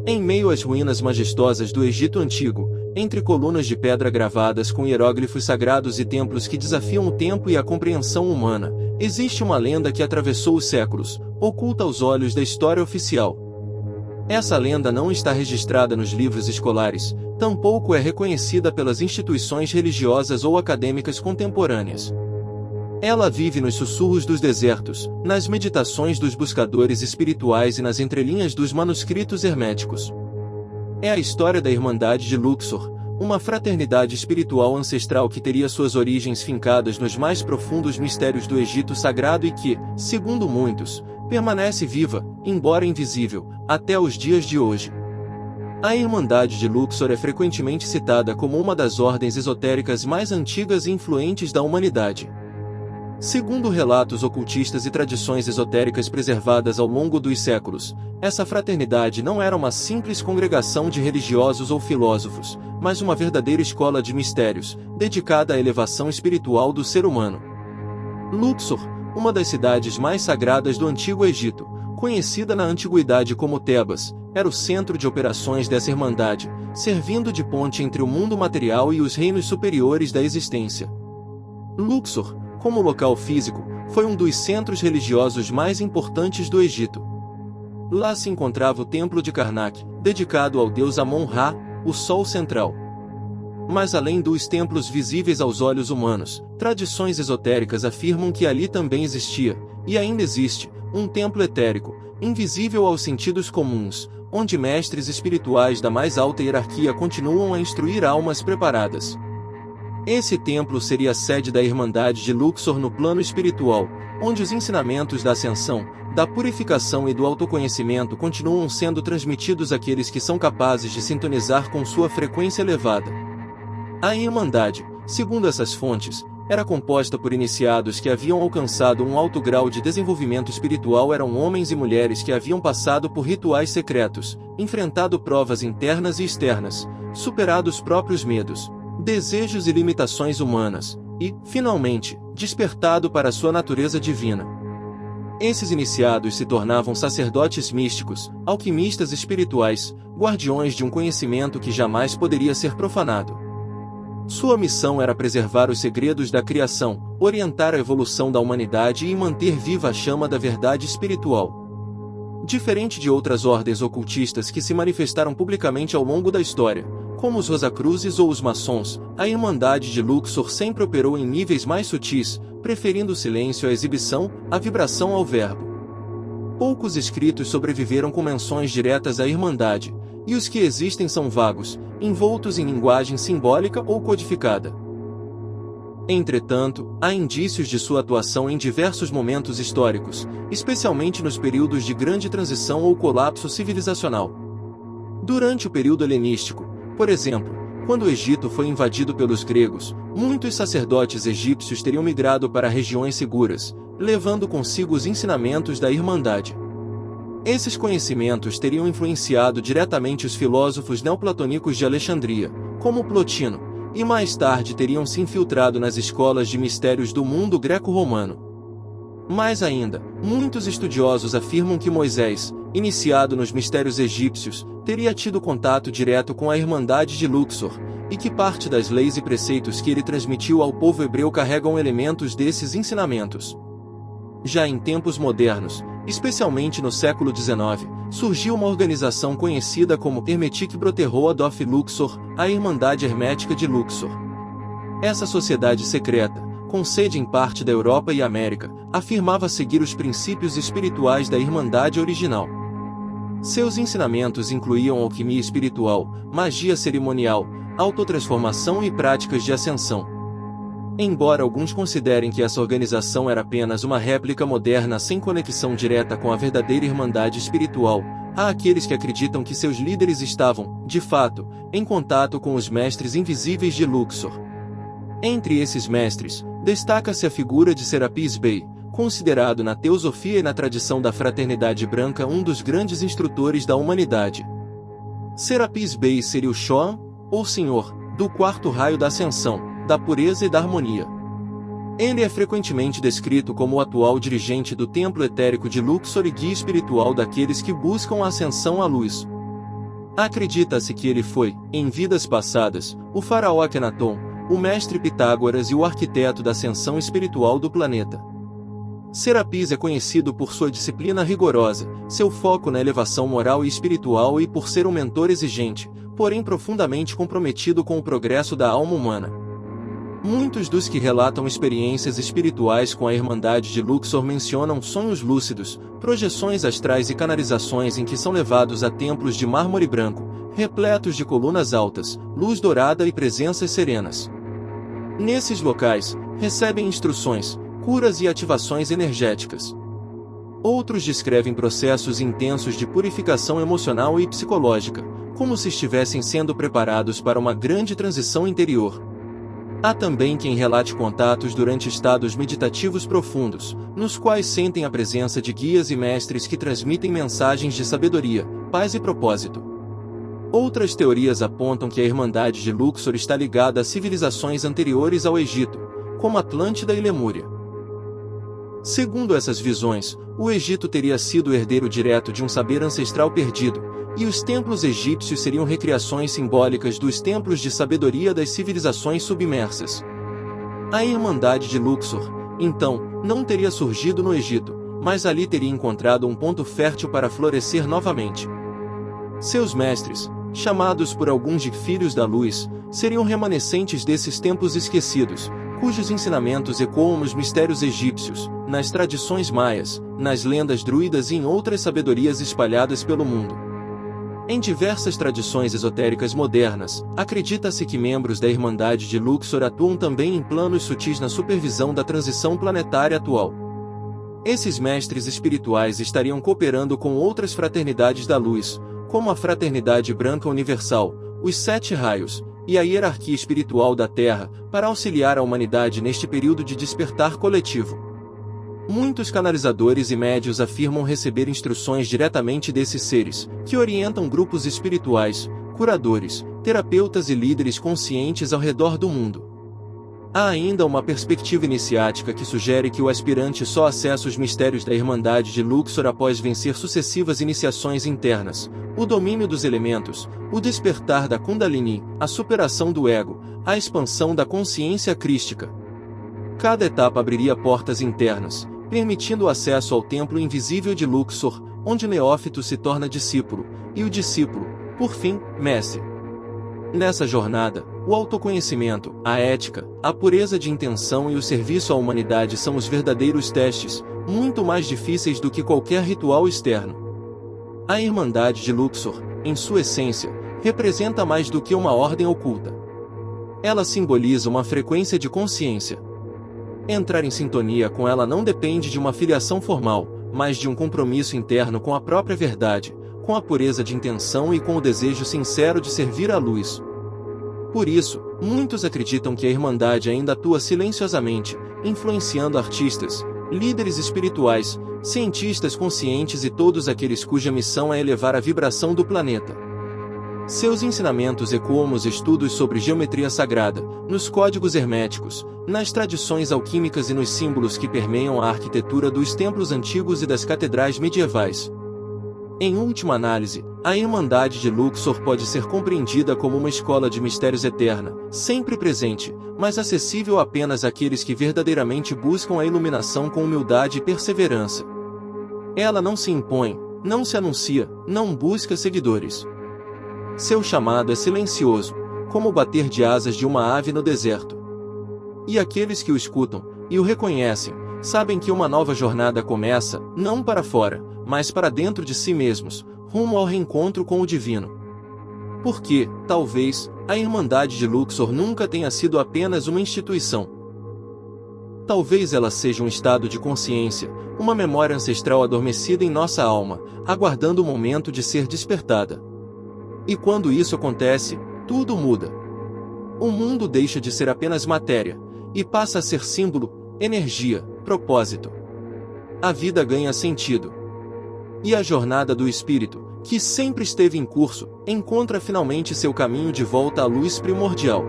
Em meio às ruínas majestosas do Egito Antigo, entre colunas de pedra gravadas com hieróglifos sagrados e templos que desafiam o tempo e a compreensão humana, existe uma lenda que atravessou os séculos, oculta aos olhos da história oficial. Essa lenda não está registrada nos livros escolares, tampouco é reconhecida pelas instituições religiosas ou acadêmicas contemporâneas. Ela vive nos sussurros dos desertos, nas meditações dos buscadores espirituais e nas entrelinhas dos manuscritos herméticos. É a história da Irmandade de Luxor, uma fraternidade espiritual ancestral que teria suas origens fincadas nos mais profundos mistérios do Egito Sagrado e que, segundo muitos, permanece viva, embora invisível, até os dias de hoje. A Irmandade de Luxor é frequentemente citada como uma das ordens esotéricas mais antigas e influentes da humanidade. Segundo relatos ocultistas e tradições esotéricas preservadas ao longo dos séculos, essa fraternidade não era uma simples congregação de religiosos ou filósofos, mas uma verdadeira escola de mistérios, dedicada à elevação espiritual do ser humano. Luxor, uma das cidades mais sagradas do Antigo Egito, conhecida na antiguidade como Tebas, era o centro de operações dessa irmandade, servindo de ponte entre o mundo material e os reinos superiores da existência. Luxor, como local físico, foi um dos centros religiosos mais importantes do Egito. Lá se encontrava o Templo de Karnak, dedicado ao deus Amon-Ra, o Sol Central. Mas além dos templos visíveis aos olhos humanos, tradições esotéricas afirmam que ali também existia, e ainda existe, um templo etérico, invisível aos sentidos comuns, onde mestres espirituais da mais alta hierarquia continuam a instruir almas preparadas. Esse templo seria a sede da Irmandade de Luxor no plano espiritual, onde os ensinamentos da ascensão, da purificação e do autoconhecimento continuam sendo transmitidos àqueles que são capazes de sintonizar com sua frequência elevada. A Irmandade, segundo essas fontes, era composta por iniciados que haviam alcançado um alto grau de desenvolvimento espiritual, eram homens e mulheres que haviam passado por rituais secretos, enfrentado provas internas e externas, superado os próprios medos, desejos e limitações humanas, e, finalmente, despertado para sua natureza divina. Esses iniciados se tornavam sacerdotes místicos, alquimistas espirituais, guardiões de um conhecimento que jamais poderia ser profanado. Sua missão era preservar os segredos da criação, orientar a evolução da humanidade e manter viva a chama da verdade espiritual. Diferente de outras ordens ocultistas que se manifestaram publicamente ao longo da história, como os Rosacruzes ou os maçons, a Irmandade de Luxor sempre operou em níveis mais sutis, preferindo o silêncio à exibição, a vibração ao verbo. Poucos escritos sobreviveram com menções diretas à Irmandade, e os que existem são vagos, envoltos em linguagem simbólica ou codificada. Entretanto, há indícios de sua atuação em diversos momentos históricos, especialmente nos períodos de grande transição ou colapso civilizacional. Durante o período helenístico, por exemplo, quando o Egito foi invadido pelos gregos, muitos sacerdotes egípcios teriam migrado para regiões seguras, levando consigo os ensinamentos da Irmandade. Esses conhecimentos teriam influenciado diretamente os filósofos neoplatônicos de Alexandria, como Plotino, e mais tarde teriam se infiltrado nas escolas de mistérios do mundo greco-romano. Mais ainda, muitos estudiosos afirmam que Moisés, iniciado nos mistérios egípcios, teria tido contato direto com a Irmandade de Luxor, e que parte das leis e preceitos que ele transmitiu ao povo hebreu carregam elementos desses ensinamentos. Já em tempos modernos, especialmente no século XIX, surgiu uma organização conhecida como Hermetic Brotherhood of Luxor, a Irmandade Hermética de Luxor. Essa sociedade secreta, com sede em parte da Europa e América, afirmava seguir os princípios espirituais da Irmandade original. Seus ensinamentos incluíam alquimia espiritual, magia cerimonial, autotransformação e práticas de ascensão. Embora alguns considerem que essa organização era apenas uma réplica moderna sem conexão direta com a verdadeira irmandade espiritual, há aqueles que acreditam que seus líderes estavam, de fato, em contato com os mestres invisíveis de Luxor. Entre esses mestres, destaca-se a figura de Serapis Bey, considerado na teosofia e na tradição da Fraternidade Branca um dos grandes instrutores da humanidade. Serapis Bey seria o Shoam, ou Senhor, do quarto raio da ascensão, da pureza e da harmonia. Ele é frequentemente descrito como o atual dirigente do templo etérico de Luxor e guia espiritual daqueles que buscam a ascensão à luz. Acredita-se que ele foi, em vidas passadas, o faraó Akenaton, o mestre Pitágoras e o arquiteto da ascensão espiritual do planeta. Serapis é conhecido por sua disciplina rigorosa, seu foco na elevação moral e espiritual e por ser um mentor exigente, porém profundamente comprometido com o progresso da alma humana. Muitos dos que relatam experiências espirituais com a Irmandade de Luxor mencionam sonhos lúcidos, projeções astrais e canalizações em que são levados a templos de mármore branco, repletos de colunas altas, luz dourada e presenças serenas. Nesses locais, recebem instruções, curas e ativações energéticas. Outros descrevem processos intensos de purificação emocional e psicológica, como se estivessem sendo preparados para uma grande transição interior. Há também quem relate contatos durante estados meditativos profundos, nos quais sentem a presença de guias e mestres que transmitem mensagens de sabedoria, paz e propósito. Outras teorias apontam que a Irmandade de Luxor está ligada a civilizações anteriores ao Egito, como Atlântida e Lemúria. Segundo essas visões, o Egito teria sido herdeiro direto de um saber ancestral perdido, e os templos egípcios seriam recriações simbólicas dos templos de sabedoria das civilizações submersas. A Irmandade de Luxor, então, não teria surgido no Egito, mas ali teria encontrado um ponto fértil para florescer novamente. Seus mestres, chamados por alguns de Filhos da Luz, seriam remanescentes desses tempos esquecidos, cujos ensinamentos ecoam nos mistérios egípcios, nas tradições maias, nas lendas druidas e em outras sabedorias espalhadas pelo mundo. Em diversas tradições esotéricas modernas, acredita-se que membros da Irmandade de Luxor atuam também em planos sutis na supervisão da transição planetária atual. Esses mestres espirituais estariam cooperando com outras fraternidades da luz, como a Fraternidade Branca Universal, os Sete Raios, e a hierarquia espiritual da Terra, para auxiliar a humanidade neste período de despertar coletivo. Muitos canalizadores e médios afirmam receber instruções diretamente desses seres, que orientam grupos espirituais, curadores, terapeutas e líderes conscientes ao redor do mundo. Há ainda uma perspectiva iniciática que sugere que o aspirante só acessa os mistérios da Irmandade de Luxor após vencer sucessivas iniciações internas, o domínio dos elementos, o despertar da Kundalini, a superação do ego, a expansão da consciência crística. Cada etapa abriria portas internas, permitindo o acesso ao templo invisível de Luxor, onde Neófito se torna discípulo, e o discípulo, por fim, mestre. Nessa jornada, o autoconhecimento, a ética, a pureza de intenção e o serviço à humanidade são os verdadeiros testes, muito mais difíceis do que qualquer ritual externo. A Irmandade de Luxor, em sua essência, representa mais do que uma ordem oculta. Ela simboliza uma frequência de consciência. Entrar em sintonia com ela não depende de uma filiação formal, mas de um compromisso interno com a própria verdade, com a pureza de intenção e com o desejo sincero de servir à luz. Por isso, muitos acreditam que a Irmandade ainda atua silenciosamente, influenciando artistas, líderes espirituais, cientistas conscientes e todos aqueles cuja missão é elevar a vibração do planeta. Seus ensinamentos ecoam nos estudos sobre geometria sagrada, nos códigos herméticos, nas tradições alquímicas e nos símbolos que permeiam a arquitetura dos templos antigos e das catedrais medievais. Em última análise, a Irmandade de Luxor pode ser compreendida como uma escola de mistérios eterna, sempre presente, mas acessível apenas àqueles que verdadeiramente buscam a iluminação com humildade e perseverança. Ela não se impõe, não se anuncia, não busca seguidores. Seu chamado é silencioso, como o bater de asas de uma ave no deserto. E aqueles que o escutam, e o reconhecem, sabem que uma nova jornada começa, não para fora, mas para dentro de si mesmos, rumo ao reencontro com o divino. Porque, talvez, a Irmandade de Luxor nunca tenha sido apenas uma instituição. Talvez ela seja um estado de consciência, uma memória ancestral adormecida em nossa alma, aguardando o momento de ser despertada. E quando isso acontece, tudo muda. O mundo deixa de ser apenas matéria, e passa a ser símbolo, energia, propósito. A vida ganha sentido. E a jornada do espírito, que sempre esteve em curso, encontra finalmente seu caminho de volta à luz primordial.